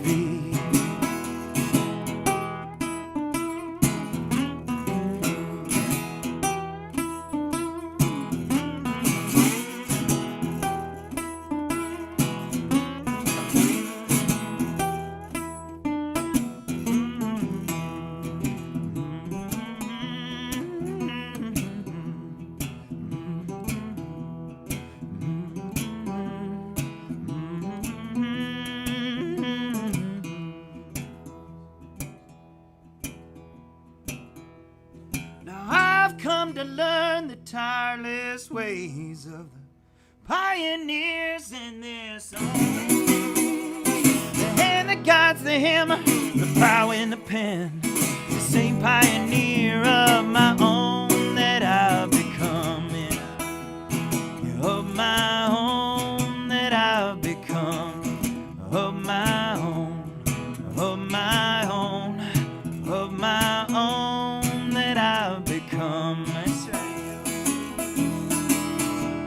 Come to learn the tireless ways of the pioneers in their song. The hand that guides the hammer, the plow in the pen, the same pioneer of my own that I've become, of my own that I've become, of my own, of my own, of my own. home that I've become.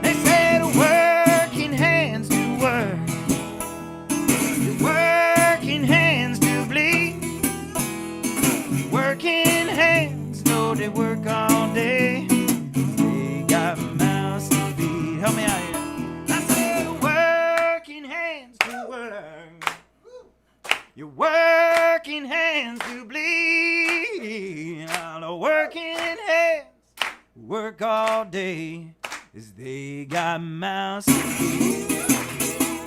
They say the working hands do work, the working hands do bleed, working hands know they work all day. They got mouths to feed. Help me out here. I say the working hands do work, your working hands do bleed. Now the working hands work all day, as they got mouths to feed.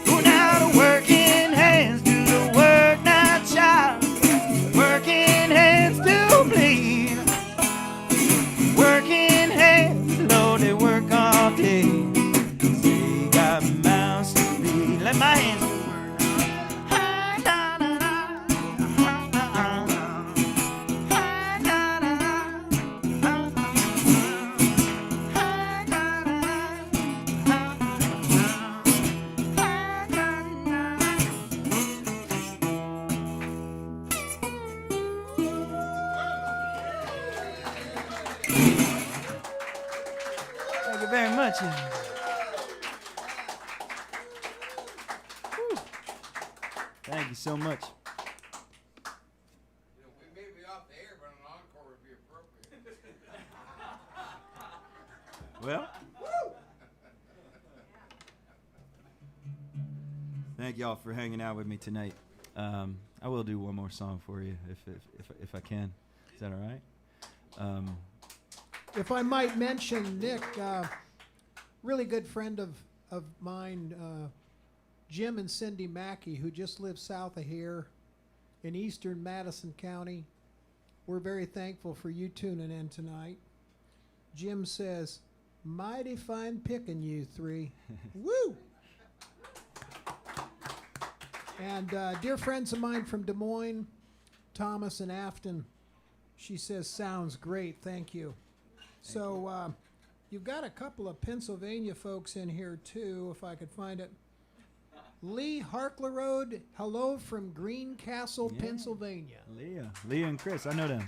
Oh, now the working hands do the work, now child. Working hands do bleed. Working hands, Lord, they work all day. They got mouths to feed. Let my hands do work. Thank you very much. Whew. Thank you so much. You know, we may be off the air, but an encore would be appropriate. Well, thank y'all for hanging out with me tonight. I will do one more song for you if I can. Is that all right? If I might mention, Nick, really good friend of mine, Jim and Cindy Mackey, who just live south of here in eastern Madison County. We're very thankful for you tuning in tonight. Jim says, mighty fine picking, you three. Woo! And dear friends of mine from Des Moines, Thomas and Afton, she says, sounds great, thank you. So you've got a couple of Pennsylvania folks in here too, if I could find it. Lee Harklerode, hello from Greencastle, Yeah. Pennsylvania. Leah and Chris, I know them.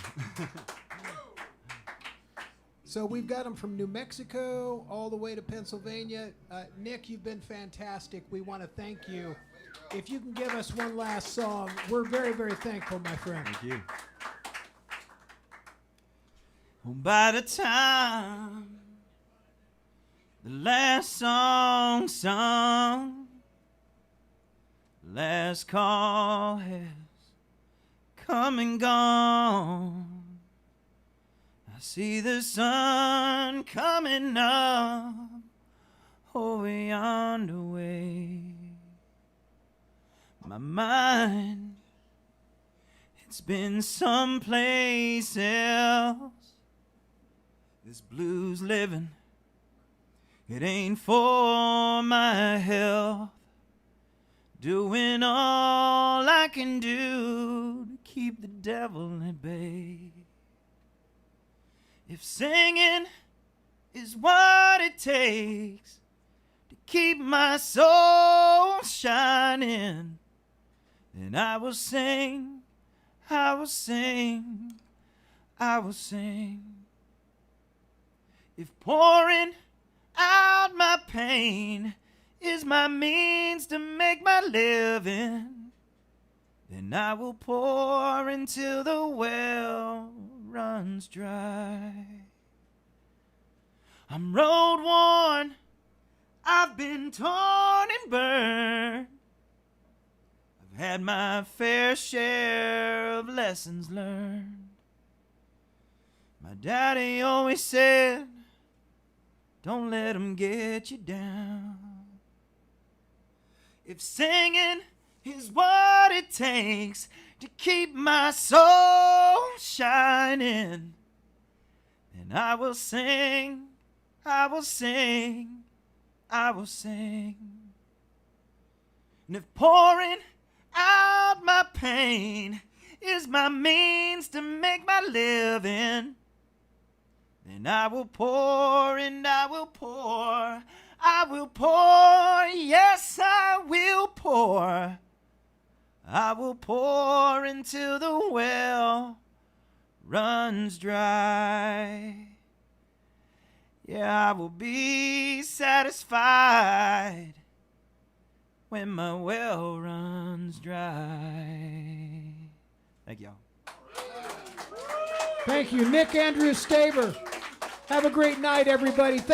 So we've got them from New Mexico all the way to Pennsylvania. Nick, you've been fantastic. We want to thank you. If you can give us one last song, we're very, very thankful, my friend. Thank you. Well, by the time the last song sung, last call has come and gone, I see the sun coming up over yonder way. My mind, it's been someplace else. This blues living, it ain't for my health. Doing all I can do to keep the devil at bay. If singing is what it takes to keep my soul shining, then I will sing, I will sing, I will sing. If pouring out my pain is my means to make my living, then I will pour until the well runs dry. I'm road worn, I've been torn and burned, I've had my fair share of lessons learned. My daddy always said, don't let 'em get you down. If singing is what it takes to keep my soul shining, then I will sing, I will sing, I will sing. And if pouring out my pain is my means to make my living, then I will pour and I will pour, I will pour, yes I will pour. I will pour until the well runs dry. Yeah, I will be satisfied when my well runs dry. Thank y'all. Thank you, Nick Andrew Staver. Have a great night, everybody.